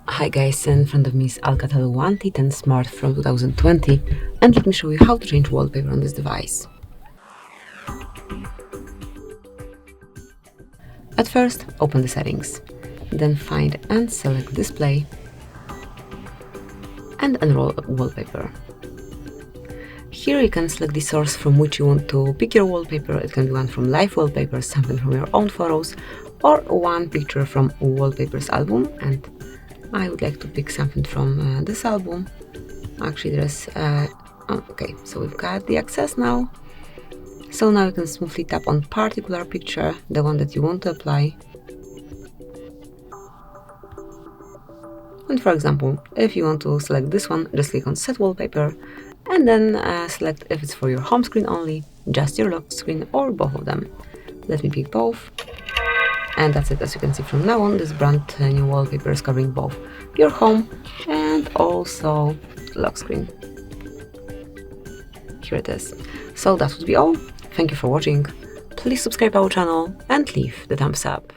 Hi guys, in front of me is ALCATEL One T10 Smart from 2020, and let me show you how to change wallpaper on this device. At first, open the settings, then find and select Display and enroll wallpaper. Here you can select the source from which you want to pick your wallpaper. It can be one from Live Wallpaper, something from your own photos, or one picture from Wallpapers album, and I would like to pick something from this album. Actually, there's okay, so we've got the access now. So now you can smoothly tap on particular picture, the one that you want to apply. And for example, if you want to select this one, just click on Set Wallpaper, and then select if it's for your home screen only, just your lock screen, or both of them. Let me pick both. And that's it. As you can see, from now on, this brand new wallpaper is covering both your home and also lock screen. Here it is. So that would be all. Thank you for watching. Please subscribe our channel and leave the thumbs up.